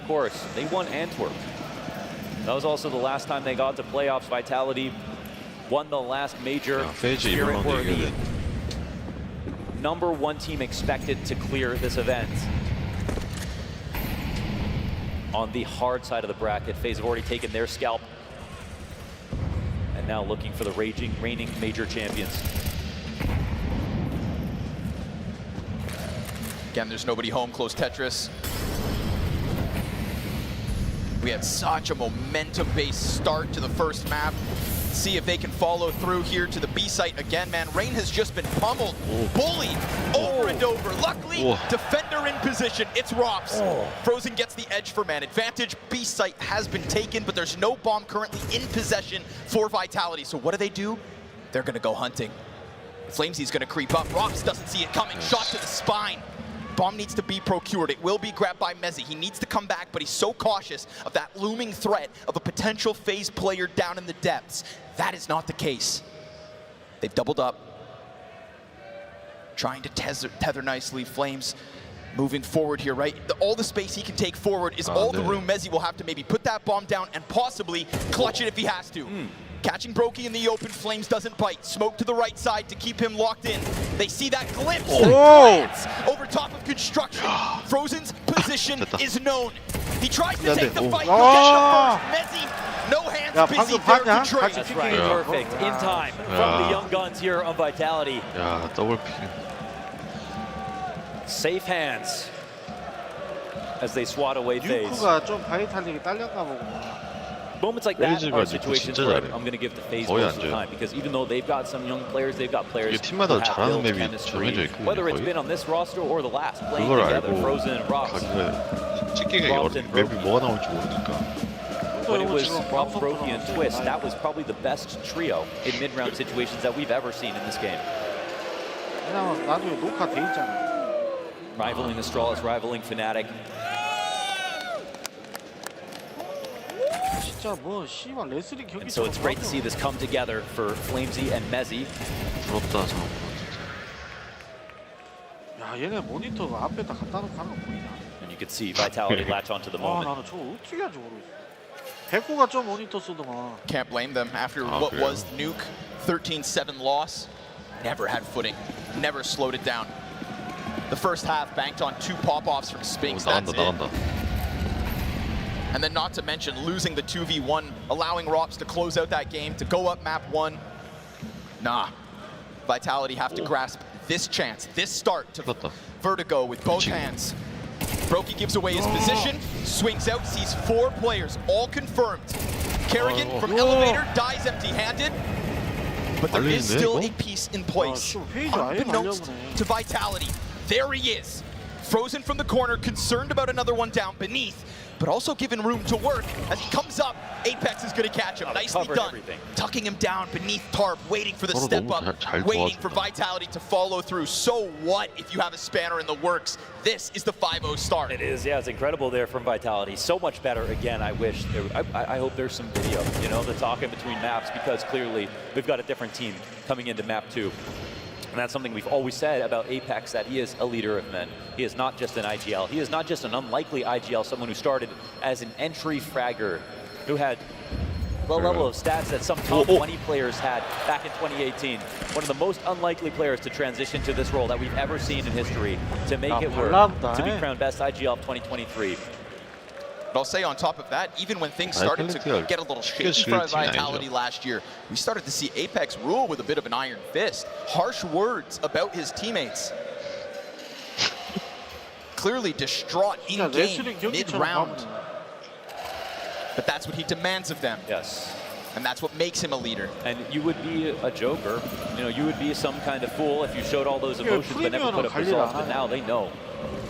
course, they won Antwerp. That was also the last time they got to playoffs. Vitality won the last major spirit-worthy #1 team expected to clear this event. On the hard side of the bracket, FaZe have already taken their scalp. And now looking for the reigning major champions. Again, there's nobody home, close Tetris. We had such a momentum-based start to the first map. See if they can follow through here to the B site again, man. Rain has just been pummeled, bullied over and over. Luckily, defender in position. It's Rops. Frozen gets the edge for man advantage. B site has been taken, but there's no bomb currently in possession for Vitality. So what do? They're gonna go hunting. Flamesy's gonna creep up. Rops doesn't see it coming. Shot to the spine. Bomb needs to be procured. It will be grabbed by Mezzy. He needs to come back, but he's so cautious of that looming threat of a potential FaZe player down in the depths. That is not the case. They've doubled up. Trying to tether nicely. Flames moving forward here, right? All the space he can take forward is all the room Mezzy will have to maybe put that bomb down and possibly clutch it if he has to. Catching Brokey in the open, Flames doesn't bite. Smoke to the right side to keep him locked in. They see that glimpse, that glance over top of construction. Frozen's position is known. He tries to take the fight, go get the first. Mezzy, no hands busy there to trade. That's right, perfect. In time from the young guns here on Vitality. 야, 더블픽. Safe hands as they swat away FaZe. 뉴크가 좀 바이탈릭이 딸렸나 보구나. Moments like that are situations where I'm going to give the FaZe most of the time, because even though they've got some young players, they've got players who have built chemistry, whether it's been on this roster or the last, playing together, Frozen and Rops. 맵이 뭐가 나올지 모르니까. When it was Rops, Brokey, and Twist, that was probably the best trio in mid-round situations that we've ever seen in this game. 그냥 나중에 녹화돼 있잖아. Rivaling the Astralis, rivaling Fnatic. And so it's great to see this come together for Flamesy and Mezzy. 부럽다, 저. 야, 얘네 모니터가 앞에다 갖다 놓고 하는 거 보이나? And you could see Vitality latch onto the moment. 나는 저거 어떻게 하지 모르겠어. 백호가 좀 모니터 쓰더만. Can't blame them after what was Nuke 13-7 loss. Never had footing, never slowed it down. The first half banked on 2 pop-offs from Spinks. That's it. And then not to mention losing the 2v1, allowing Rops to close out that game, to go up map 1. Nah, Vitality have to grasp this chance, this start to Vertigo with both hands. Brokey gives away his position, swings out, sees 4 players, all confirmed. Kerrigan from Elevator dies empty-handed, but there is still a piece in place. Unbeknownst to Vitality, there he is. Frozen from the corner, concerned about another one down beneath, but also given room to work. As he comes up, Apex is going to catch him. Nicely done. Tucking him down beneath tarp, waiting for the step up, waiting for Vitality to follow through. So what if you have a spanner in the works? This is the 5-0 start. It is, yeah, it's incredible there from Vitality. So much better. Again, I wish, I hope there's some video, you know, the talk in between maps, because clearly we've got a different team coming into map 2. And that's something we've always said about Apex, that he is a leader of men. He is not just an IGL. He is not just an unlikely IGL, someone who started as an entry fragger, who had the level of stats that some top 20 players had back in 2018. One of the most unlikely players to transition to this role that we've ever seen in history, to make it work, to be crowned best IGL of 2023. But I'll say on top of that, even when things started to get a little shaky for Vitality last year, we started to see Apex rule with a bit of an iron fist. Harsh words about his teammates. Clearly distraught in-game, mid-round. But that's what he demands of them. Yes. And that's what makes him a leader. And you would be a joker, you know, you would be some kind of fool if you showed all those emotions but never put up results. But now they know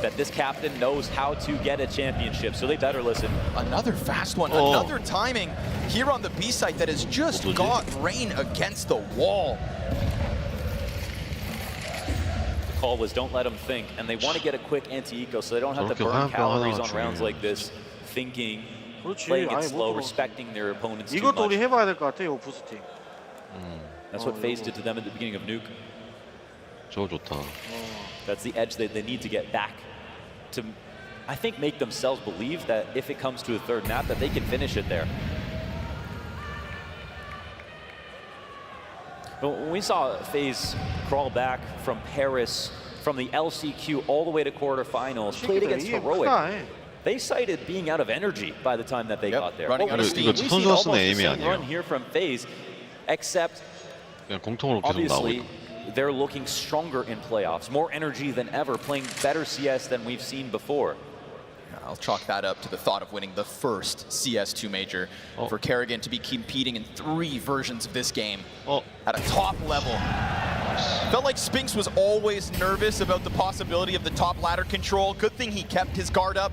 that this captain knows how to get a championship, so they better listen. Another fast one, another timing here on the B site that has just got Rain against the wall. The call was don't let them think, and they want to get a quick anti-eco so they don't have to burn calories on rounds like this, thinking, playing it slow, respecting their opponents too much. 이것도 우리 해봐야 될 것 같아, 오프스팅. That's what FaZe did to them at the beginning of Nuke. 저거 좋다. That's the edge that they need to get back to I think, make themselves believe that if it comes to a third map, that they can finish it there. But when we saw FaZe crawl back from Paris, from the LCQ all the way to quarterfinals, played against Heroic, they cited being out of energy by the time that they got there. running out of steam. We've seen almost the same run here from FaZe, except 그냥 공통으로 계속 obviously 나오고. they're looking stronger in playoffs, more energy than ever, playing better CS than we've seen before. I'll chalk that up to the thought of winning the first CS2 major. For Kerrigan to be competing in 3 versions of this game at a top level. Felt like Spinks was always nervous about the possibility of the top ladder control. Good thing he kept his guard up.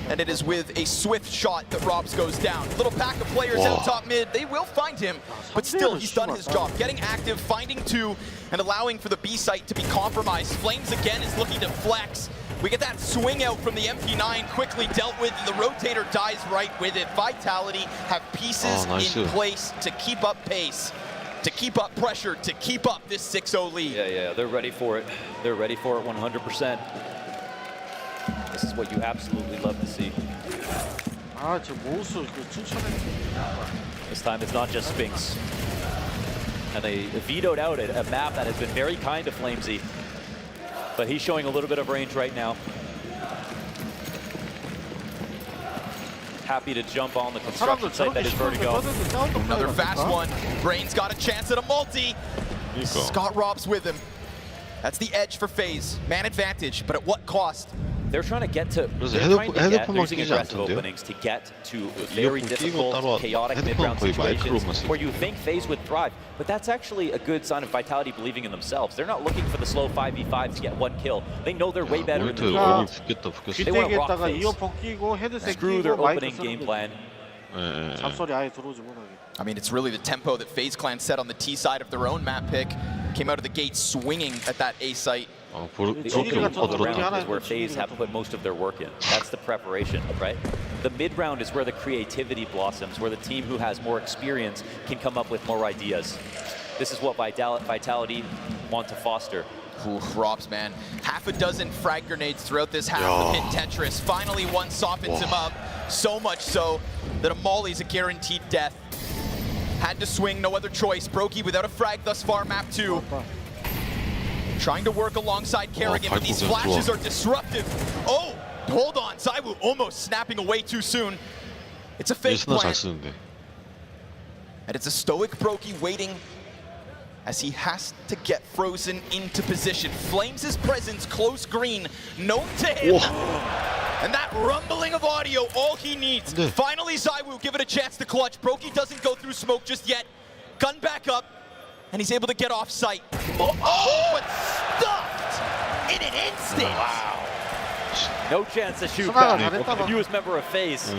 And it is with a swift shot that Robs goes down. Little pack of players out top mid. They will find him, but still, he's done his job. Getting active, finding 2, and allowing for the B site to be compromised. Flames again is looking to flex. We get that swing out from the MP9, quickly dealt with, and the rotator dies right with it. Vitality have pieces in place to keep up pace, to keep up pressure, to keep up this 6-0 lead. Yeah, they're ready for it. They're ready for it 100%. This is what you absolutely love to see. This time it's not just Spinks. And they vetoed out a map that has been very kind to Flamesy. But he's showing a little bit of range right now. Happy to jump on the construction site that is Vertigo. Another fast one. Brain's got a chance at a multi. Scott Robs with him. That's the edge for FaZe. Man advantage, but at what cost? They're trying to get to, they're using aggressive openings to get to very difficult, chaotic mid-round situations where you think FaZe would thrive. But that's actually a good sign of Vitality believing in themselves. They're not looking for the slow 5v5 to get 1 kill. They know they're way better in the game. They want to rock FaZe. Screw their opening game plan. I mean, it's really the tempo that FaZe Clan set on the T side of their own map pick. Came out of the gate swinging at that A site. The opening of the round is where FaZe have put most of their work in. That's the preparation, right? The mid-round is where the creativity blossoms, where the team who has more experience can come up with more ideas. This is what Vitality want to foster. Ooh, Robs, man. Half a dozen frag grenades throughout this half of hit Tetris. Finally, one softens him up. So much so that a Molly's a guaranteed death. Had to swing, no other choice. Brokey without a frag thus far, map 2. Trying to work alongside Kerrigan, but these flashes are disruptive. Oh, hold on. Zaiwu almost snapping away too soon. It's a fake plant. And it's a stoic Brokey waiting as he has to get Frozen into position. Flames' presence close green, known to him. And that rumbling of audio, all he needs. Finally, Zaiwu give it a chance to clutch. Brokey doesn't go through smoke just yet. Gun back up, and he's able to get off site. But stuffed in an instant. Wow. No chance to shoot back. Newest member of FaZe.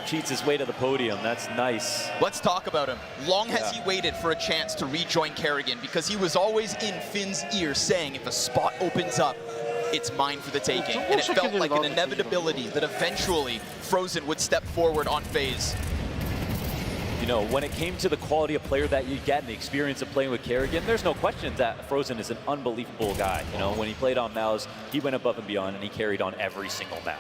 Cheats his way to the podium. That's nice. Let's talk about him. Long has he waited for a chance to rejoin Kerrigan, because he was always in Finn's ear saying if a spot opens up, it's mine for the taking. And it felt like an inevitability that eventually Frozen would step forward on FaZe. You know, when it came to the quality of player that you get and the experience of playing with Kerrigan, there's no question that Frozen is an unbelievable guy. You know, when he played on Mouse, he went above and beyond, and he carried on every single map.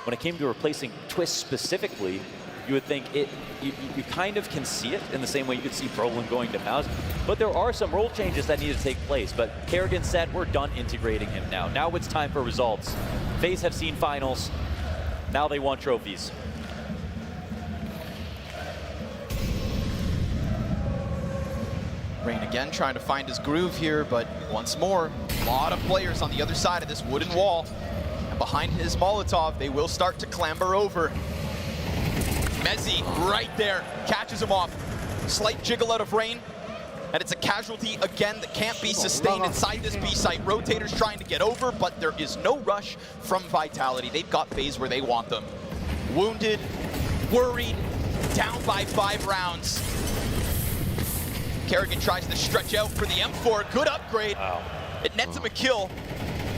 When it came to replacing Twist specifically, you would think you kind of can see it in the same way you could see Brolin going to Mouse. But there are some role changes that need to take place. But Kerrigan said, we're done integrating him now. Now it's time for results. FaZe have seen finals. Now they want trophies. Rain again trying to find his groove here, but once more, a lot of players on the other side of this wooden wall. And behind his Molotov, they will start to clamber over. Mezzi right there, catches him off. Slight jiggle out of Rain, and it's a casualty again that can't be sustained inside this B site. Rotators trying to get over, but there is no rush from Vitality. They've got FaZe where they want them. Wounded, worried, down by 5 rounds. Kerrigan tries to stretch out for the M4. Good upgrade. Wow. It nets him a kill.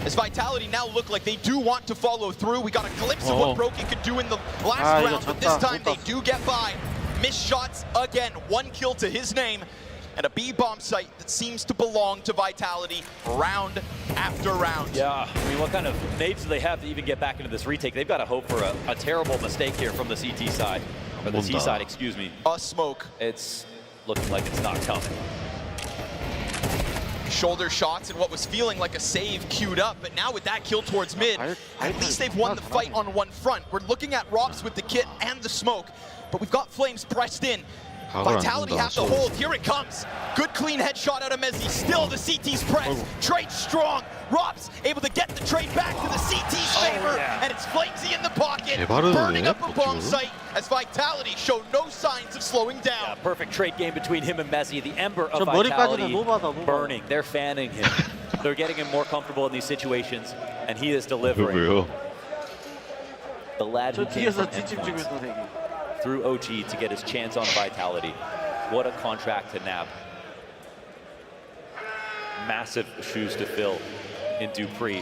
As Vitality now look like they do want to follow through. We got a glimpse of what Brokey could do in the last round, but this time they do get by. Missed shots again. 1 kill to his name. and a B bomb site that seems to belong to Vitality round after round. Yeah, I mean, what kind of nades do they have to even get back into this retake? They've got to hope for a terrible mistake here from the CT side, or the C side, excuse me. A smoke. It's looking like it's not coming. Shoulder shots and what was feeling like a save queued up, but now with that kill towards mid, at least they've won the fight on one front. We're looking at Rops with the kit and the smoke, but we've got Flames pressed in. Vitality have to hold. Here it comes. Good clean headshot out of Mezzi. Still the CT's press. Trade strong. Rops able to get the trade back to the CT's favor, and it's Flamesy in the pocket, burning up a bomb site as Vitality show no signs of slowing down. Yeah, perfect trade game between him and Mezzi. The ember of Vitality burning. They're fanning him. They're getting him more comfortable in these situations, and he is delivering. The lad who came from N1 through OG to get his chance on Vitality. What a contract to nab. Massive shoes to fill in Dupree,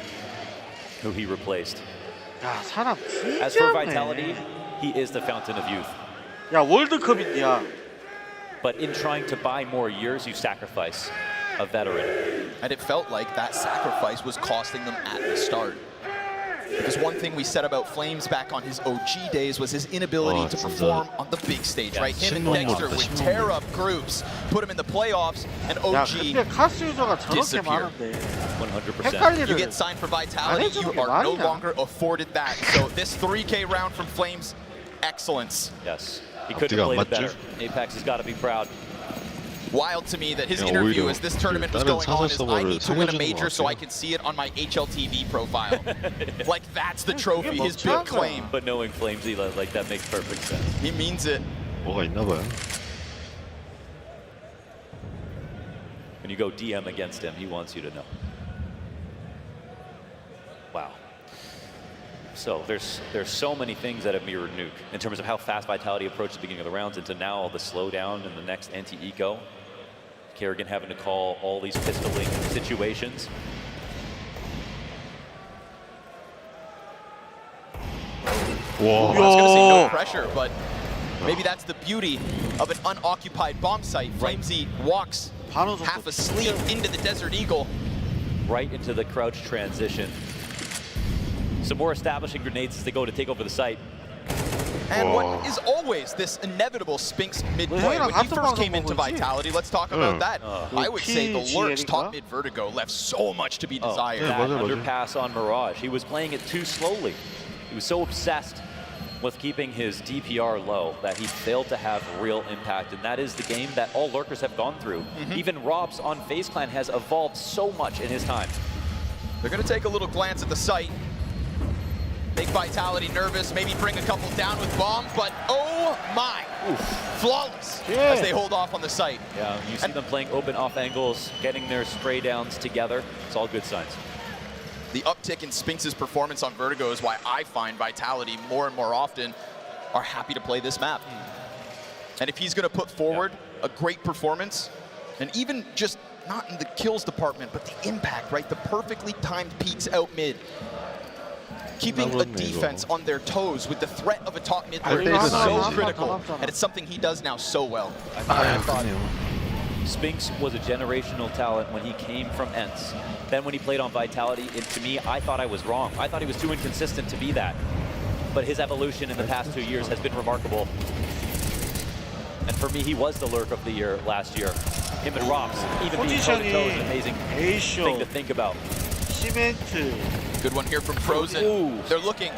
who he replaced. 야, 사람 As for Vitality, he is the fountain of youth. 야, 월드컵이야. But in trying to buy more years, you sacrifice a veteran. And it felt like that sacrifice was costing them at the start. Because one thing we said about Flames back on his OG days was his inability to perform on the big stage, right? Him and Dexter would tear up groups, put him in the playoffs, and 야, OG 근데 카스 유저가 저렇게 disappeared. 많은데 100%. You get signed for Vitality, you are no longer afforded that. So this 3K round from Flames, excellence. Yes, he couldn't have played it better. Apex has got to be proud. Wild to me that his interview as this tournament was going on is, I need to win a major so I can see it on my HLTV profile. Like that's the trophy, his big claim. But knowing Flamesy, like that makes perfect sense. He means it. 뭐가 있나 봐요. When you go DM against him, he wants you to know. Wow. So there's so many things that have mirrored Nuke in terms of how fast Vitality approached the beginning of the rounds into now the slowdown in the next anti-eco. Kerrigan having to call all these pistoling situations. 와. I was going to say no pressure, but maybe that's the beauty of an unoccupied bomb site. Flamesy walks half asleep into the Desert Eagle. Right into the crouch transition. Some more establishing grenades as they go to take over the site. And what is always this inevitable Spinks midpoint. When he first came into Vitality, let's talk about that. I would say the Lurk's top mid Vertigo left so much to be desired. That underpass on Mirage. He was playing it too slowly. He was so obsessed with keeping his DPR low that he failed to have real impact. And that is the game that all Lurkers have gone through. Even Robs on FaZe Clan has evolved so much in his time. They're going to take a little glance at the site. Make Vitality nervous, maybe bring a couple down with bombs, but oh my, flawless as they hold off on the site. Yeah, you see them playing open off angles, getting their spray downs together. It's all good signs. The uptick in Spinks' performance on Vertigo is why I find Vitality more and more often are happy to play this map. And if he's going to put forward a great performance, and even just not in the kills department, but the impact, right? The perfectly timed peeks out mid. Keeping a defense on their toes with the threat of a top mid lurk is so critical, and it's something he does now so well. I thought Spinks was a generational talent when he came from ENCE. Then when he played on Vitality, to me, I thought I was wrong. I thought he was too inconsistent to be that. But his evolution in the past 2 years has been remarkable. And for me, he was the Lurk of the year last year. Him and Rops, even being toe-to-toe is an amazing thing to think about. Good one here from Frozen. Ooh. They're looking,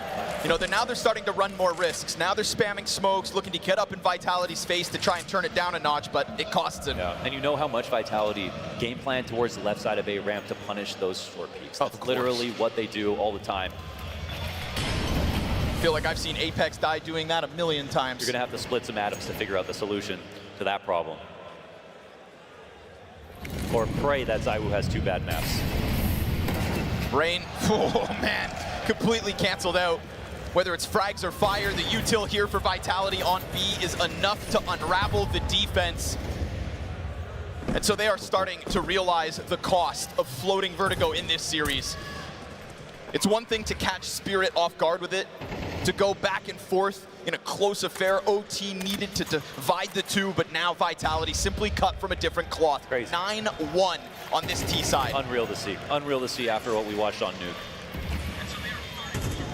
you know, now they're starting to run more risks. Now they're spamming smokes, looking to get up in Vitality's face to try and turn it down a notch, but it costs him. Yeah. And you know how much Vitality game plan towards the left side of A ramp to punish those short peaks. That's literally what they do all the time. I feel like I've seen Apex die doing that a million times. You're gonna have to split some atoms to figure out the solution to that problem. Or pray that Zywoo has 2 bad maps. Rain, oh man, completely canceled out. Whether it's frags or fire, the util here for Vitality on B is enough to unravel the defense. And so they are starting to realize the cost of floating Vertigo in this series. It's one thing to catch Spirit off guard with it, to go back and forth in a close affair. OT needed to divide the two, but now Vitality simply cut from a different cloth. Crazy. 9-1 on this T side. Unreal to see. Unreal to see after what we watched on Nuke.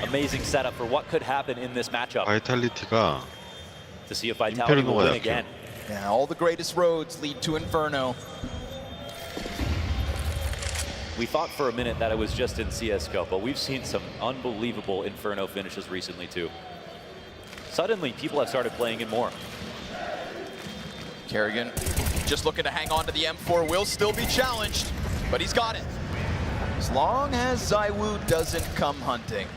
Amazing setup for what could happen in this matchup. 바이탈리티가 To see if Vitality will win 인페르노가 again. Yeah, all the greatest roads lead to Inferno. We thought for a minute that it was just in CSGO, but we've seen some unbelievable Inferno finishes recently too. Suddenly, people have started playing it more. Kerrigan just looking to hang on to the M4, will still be challenged, but he's got it. As long as ZywOo doesn't come hunting.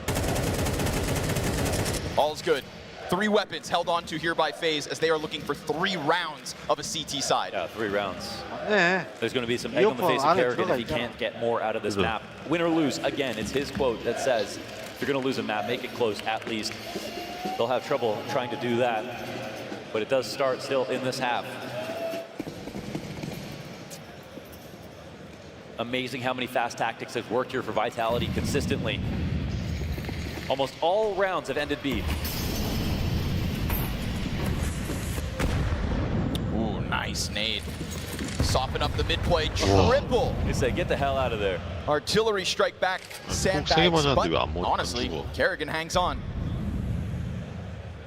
All's good. 3 weapons held on to here by FaZe as they are looking for 3 rounds of a CT side. Yeah, 3 rounds. 네. There's going to be some egg on the face of Kerrigan if he 들어가 can't get more out of this map. Win or lose, again, it's his quote that says, if you're going to lose a map, make it close at least. They'll have trouble trying to do that, but it does start still in this half. Amazing how many fast tactics have worked here for Vitality consistently. Almost all rounds have ended B. Ooh, nice nade. Soften up the mid-play, triple. They say, get the hell out of there. Artillery strike back, 세게 sandbags, 맞았는데 but 왜안 honestly, 죽어? Kerrigan hangs on.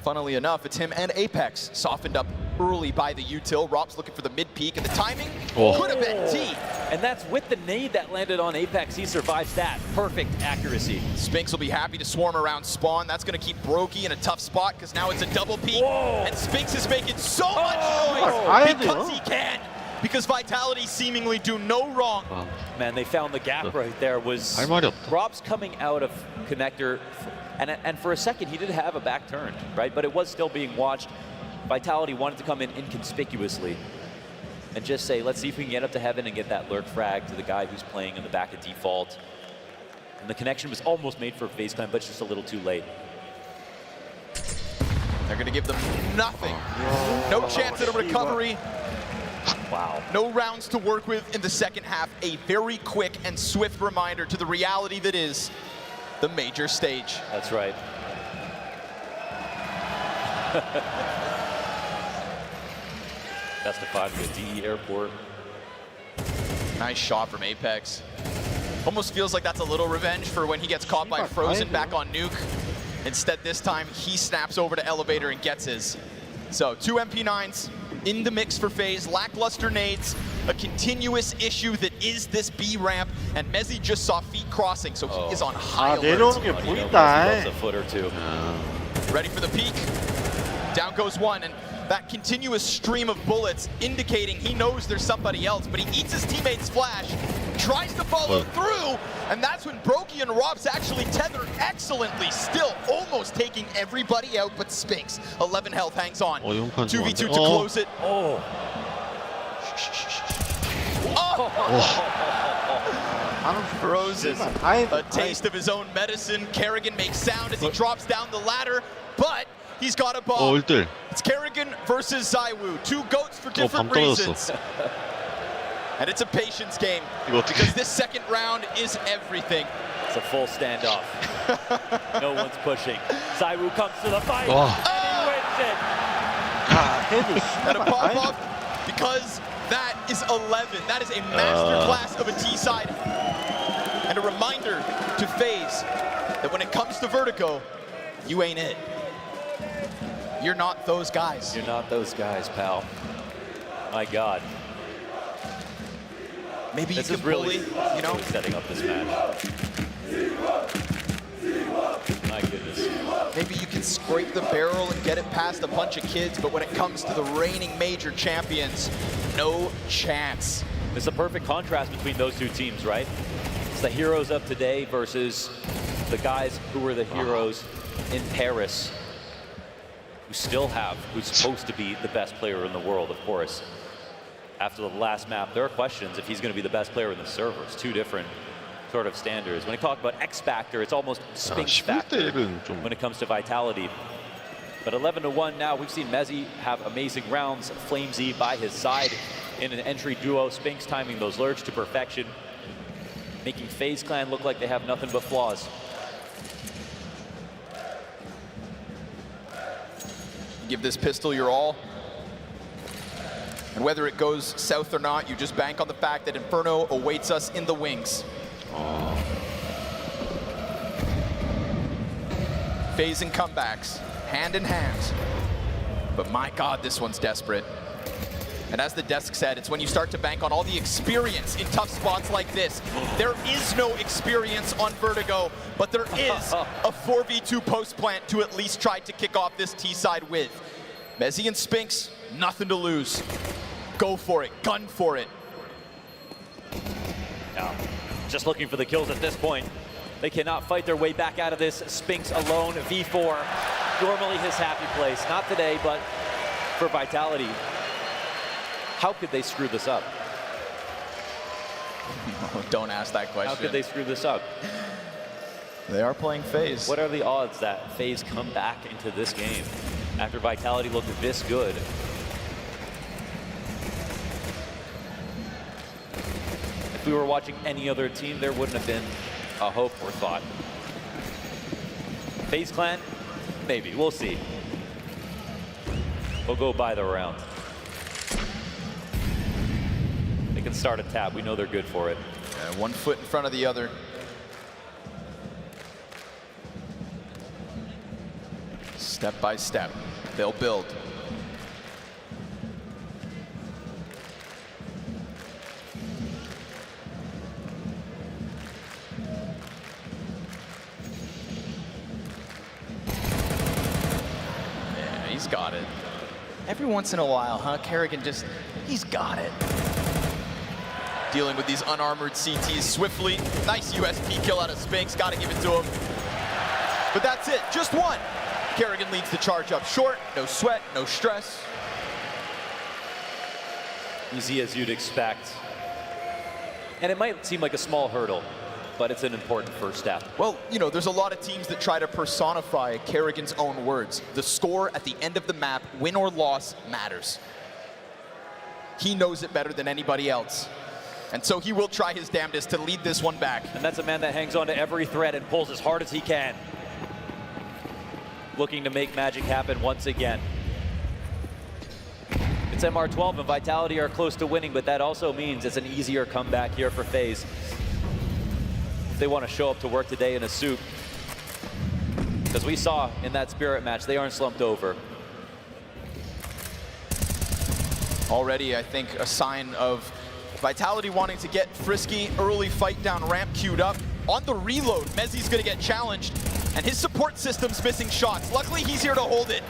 Funnily enough, it's him and Apex softened up early by the util. Rob's looking for the mid-peak, and the timing could have been T. And that's with the nade that landed on Apex. He survives that. Perfect accuracy. Spinks will be happy to swarm around spawn. That's going to keep Brokey in a tough spot because now it's a double peak. Whoa. And Spinks is making so much noise because he can. Because Vitality seemingly do no wrong. Man, they found the gap right there. Was 할 말이 없다. Rob's coming out of connector, and for a second he did have a back turn, right? But it was still being watched. Vitality wanted to come in inconspicuously and just say, let's see if we can get up to heaven and get that lurk frag to the guy who's playing in the back of default. And the connection was almost made for FaZe Clan, but just a little too late. They're going to give them nothing. No chance at a recovery. Wow. No rounds to work with in the second half. A very quick and swift reminder to the reality that is the major stage. That's right. Best of 5 to the DE airport. Nice shot from Apex. Almost feels like that's a little revenge for when he gets caught by Frozen back on Nuke. Instead, this time, he snaps over to Elevator and gets his. So, 2 MP9s in the mix for FaZe. Lackluster nades, a continuous issue that is this B ramp, and Mezzy just saw feet crossing, so he is on high 아, alert. 내려오는 게 보인다. A foot or two. Ready for the peak. Down goes one, and that continuous stream of bullets indicating he knows there's somebody else, but he eats his teammate's flash, tries to follow through, and that's when Brokey and Robs actually tether excellently, still almost taking everybody out but Spinks. 11 health hangs on. 2v2 to close it. Oh. Frozen. A taste of his own medicine. Kerrigan makes sound as he drops down the ladder, but he's got a bomb. 1대1. It's Kerrigan versus ZywOo. 2 goats for different reasons. And it's a patience game because this second round is everything. It's a full standoff. No one's pushing. ZywOo comes to the fight, 와. and he wins it. And a pop-off because that is 11. That is a masterclass of a T-side. And a reminder to FaZe that when it comes to Vertigo, you ain't it. You're not those guys. You're not those guys, pal. My God. Maybe you This can is really, bully, you know? really setting up this match. My goodness. Maybe you can scrape the barrel and get it past a bunch of kids, but when it comes to the reigning major champions, no chance. It's a perfect contrast between those two teams, right? It's the heroes of today versus the guys who were the heroes in Paris, who still have, who's supposed to be the best player in the world, of course. After the last map, there are questions if he's going to be the best player in the servers. 2 different sort of standards. When you talk about X Factor, it's almost Spinks Factor 11은 좀 when it comes to Vitality. But 11-1 now, we've seen Mezzy have amazing rounds, Flamesy by his side in an entry duo, Spinks timing those lurks to perfection, making FaZe Clan look like they have nothing but flaws. Give this pistol your all. And whether it goes south or not, you just bank on the fact that Inferno awaits us in the wings. FaZe and comebacks, hand in hand. But my God, this one's desperate. And as the desk said, it's when you start to bank on all the experience in tough spots like this. There is no experience on Vertigo, but there is a 4v2 post plant to at least try to kick off this T-side with. Mezzy and Spinks, nothing to lose. Go for it, gun for it. Yeah, just looking for the kills at this point. They cannot fight their way back out of this. Spinks alone, V4, normally his happy place. Not today, but for Vitality. How could they screw this up? Don't ask that question. How could they screw this up? They are playing FaZe. What are the odds that FaZe come back into this game after Vitality looked this good? If we were watching any other team, there wouldn't have been a hope or thought. FaZe Clan? Maybe, we'll see. We'll go by the round. They can start a tab, we know they're good for it. Yeah, one foot in front of the other. Step by step, they'll build. Yeah, he's got it. Every once in a while, huh? Kerrigan just, he's got it. Dealing with these unarmored CTs swiftly. Nice USP kill out of Spinks, gotta give it to him. But that's it, just one. Kerrigan leads the charge up short, no sweat, no stress. Easy as you'd expect. And it might seem like a small hurdle, but it's an important first step. Well, you know, there's a lot of teams that try to personify Kerrigan's own words. The score at the end of the map, win or loss, matters. He knows it better than anybody else. And so he will try his damnedest to lead this one back. And that's a man that hangs on to every thread and pulls as hard as he can. Looking to make magic happen once again. It's MR12 and Vitality are close to winning, but that also means it's an easier comeback here for FaZe. If they want to show up to work today in a suit. Because we saw in that Spirit match, they aren't slumped over. Already, I think, a sign of Vitality wanting to get frisky, early fight down ramp queued up. On the reload, Mezzy's gonna get challenged, and his support system's missing shots. Luckily, he's here to hold it.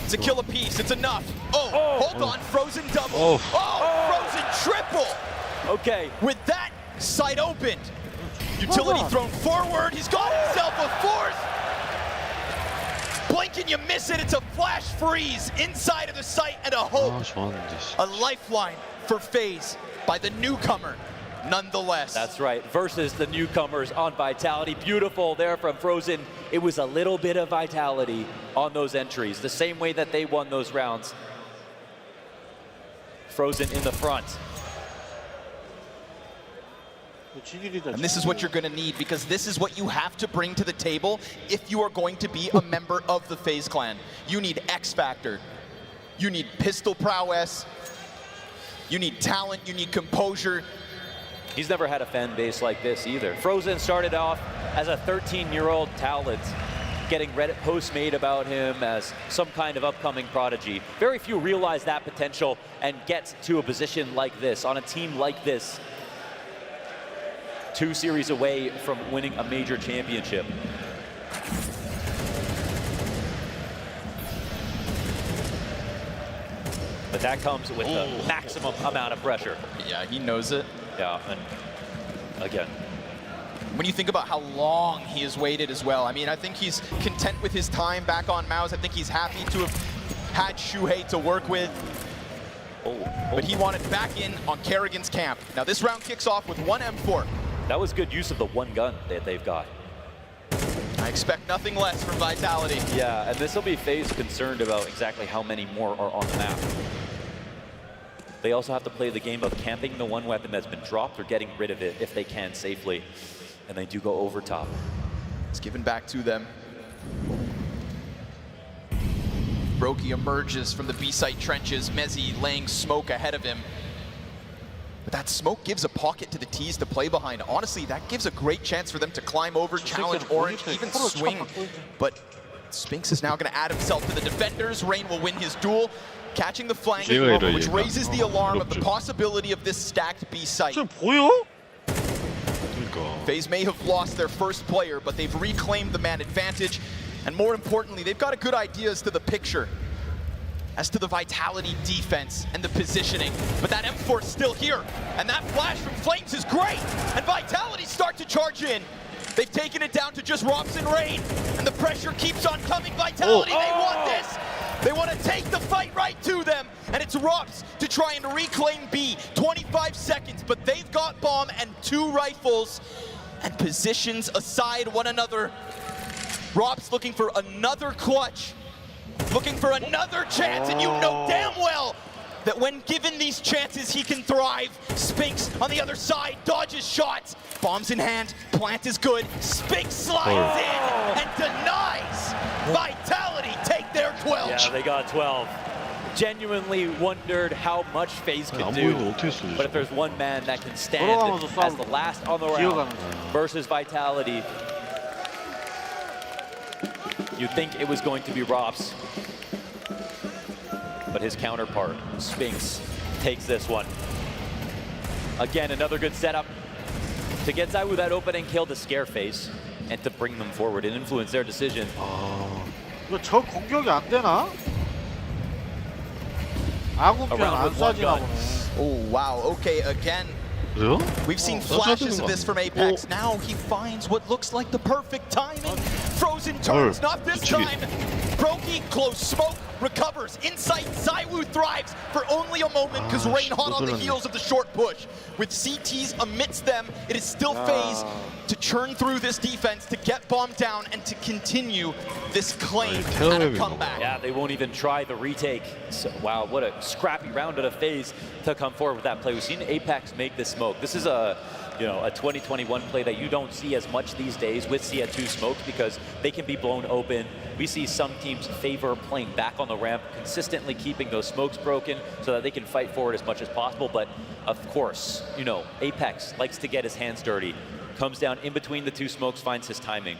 It's a kill apiece, it's enough. Hold on, frozen double. Frozen triple. Okay. With that, sight opened. Utility thrown forward, he's got himself a fourth. Blink and you miss it, it's a flash freeze inside of the site and a hope. A lifeline for FaZe by the newcomer, nonetheless. That's right, versus the newcomers on Vitality. Beautiful there from Frozen. It was a little bit of Vitality on those entries, the same way that they won those rounds. Frozen in the front. And this is what you're going to need, because this is what you have to bring to the table if you are going to be a member of the FaZe clan. You need X Factor. You need pistol prowess. You need talent. You need composure. He's never had a fan base like this either. Frozen started off as a 13-year-old talent, getting Reddit posts made about him as some kind of upcoming prodigy. Very few realize that potential and get to a position like this, on a team like this. 2 series away from winning a major championship. But that comes with the maximum amount of pressure. Yeah, he knows it. Yeah, and again. When you think about how long he has waited as well, I mean, I think he's content with his time back on Maus. I think he's happy to have had Shuhei to work with. But he wanted back in on Kerrigan's camp. Now this round kicks off with 1 M4. That was good use of the one gun that they've got. I expect nothing less from Vitality. Yeah, and this will be FaZe concerned about exactly how many more are on the map. They also have to play the game of camping the one weapon that's been dropped or getting rid of it if they can safely. And they do go over top. It's given back to them. Brokey emerges from the B-site trenches, Mezzi laying smoke ahead of him. But that smoke gives a pocket to the T's to play behind. Honestly, that gives a great chance for them to climb over, challenge Orange, even swing. But Spinks is now going to add himself to the defenders. Rain will win his duel, catching the flank, which raises the alarm of the possibility of this stacked B-site. 지금 보여? FaZe may have lost their first player, but they've reclaimed the man advantage. And more importantly, they've got a good idea as to the picture, as to the Vitality defense and the positioning. But that M4's still here, and that flash from Flames is great. And Vitality start to charge in. They've taken it down to just Robs and Rain, and the pressure keeps on coming. Vitality, they want this. They want to take the fight right to them, and it's Robs to try and reclaim B. 25 seconds, but they've got bomb and 2 rifles, and positions aside one another. Robs looking for another clutch, looking for another chance, and you know damn well that when given these chances, he can thrive. Spinks on the other side, dodges shots. Bombs in hand, plant is good. Spinks slides in and denies Vitality take their 12. Yeah, they got 12. Genuinely wondered how much FaZe could do. But if there's one man that can stand as the last on the round versus Vitality, you'd think it was going to be Robs. But his counterpart, Spinks, takes this one. Again, another good setup to get ZywOo that opening kill to scare FaZe and to bring them forward and influence their decision. 이거 저 공격이 안 되나? 아군편 안 쏴지나 보네. Oh, wow. Okay, again, we've seen flashes of this from Apex. Now he finds what looks like the perfect timing. Frozen turns, not this time. Brokey, close smoke, recovers. Insight, ZywOo thrives for only a moment because Rain hot on the heels of the short push. With CTs amidst them, it is still FaZe to churn through this defense, to get bombed down, and to continue this claim at a comeback. Yeah, they won't even try the retake. So, wow, what a scrappy round out of FaZe to come forward with that play. We've seen Apex make this smoke. This is a 2021 play that you don't see as much these days with CS2 smokes because they can be blown open. We see some teams favor playing back on the ramp, consistently keeping those smokes broken so that they can fight forward as much as possible. But of course, Apex likes to get his hands dirty, comes down in between the 2 smokes, finds his timing.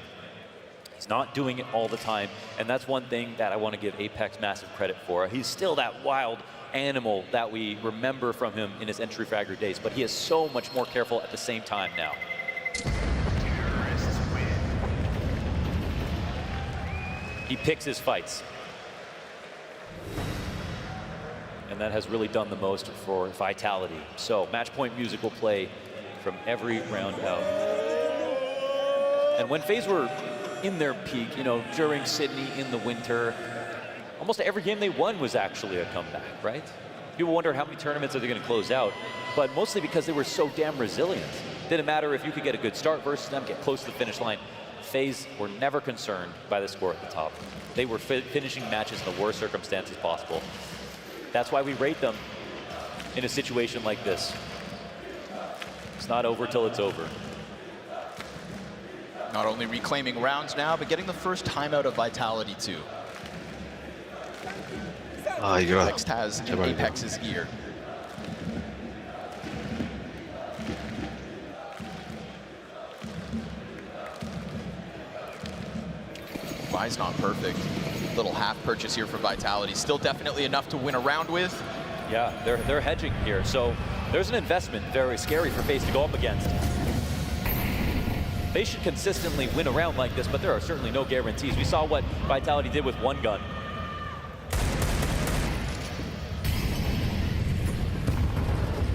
He's not doing it all the time, and that's one thing that I want to give Apex massive credit for. He's still that wild animal that we remember from him in his entry fragger days, but he is so much more careful at the same time now. He picks his fights. And that has really done the most for Vitality. So match point music will play from every round out. And when FaZe were in their peak, during Sydney in the winter, almost every game they won was actually a comeback, right? People wonder how many tournaments are they going to close out, but mostly because they were so damn resilient. Didn't matter if you could get a good start versus them, get close to the finish line. FaZe were never concerned by the score at the top. They were finishing matches in the worst circumstances possible. That's why we rate them in a situation like this. It's not over till it's over. Not only reclaiming rounds now, but getting the first timeout of Vitality too. Next has in Apex's ear. Why's not perfect. Little half purchase here for Vitality. Still definitely enough to win a round with. Yeah, they're hedging here. So there's an investment very scary for FaZe to go up against. They should consistently win a round like this, but there are certainly no guarantees. We saw what Vitality did with one gun.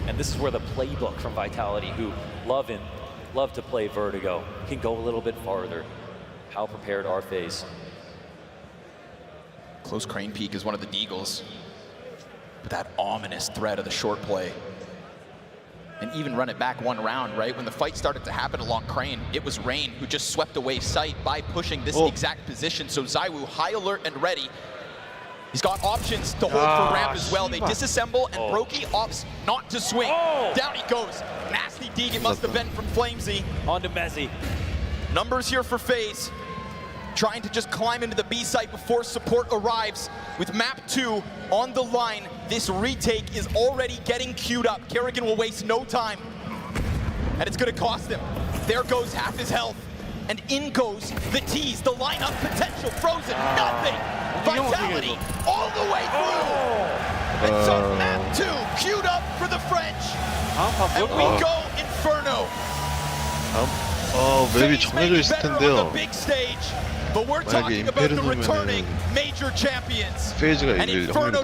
And this is where the playbook from Vitality, who love to play Vertigo, can go a little bit farther. How prepared are FaZe? Close crane peek is one of the Deagles. But that ominous threat of the short play. And even run it back one round, right? When the fight started to happen along crane, it was Rain who just swept away sight by pushing this exact position. So ZywOo high alert and ready. He's got options to hold for ramp as well. They disassemble, and Brokey opts not to swing. Down he goes. Nasty deeg it must have been from Flamesy. On to Mezzi. Numbers here for FaZe. trying to just climb into the B site before support arrives. With map 2 on the line, this retake is already getting queued up. Kerrigan will waste no time, and it's gonna cost him. There goes half his health, and in goes the T's. The lineup potential frozen, nothing. Vitality all the way through. And so map 2 queued up for the French, and we go Inferno. 맵이 정해져 있을 텐데요. But we're talking about the returning major champions. 페이지가 And 이길 Inferno 확률이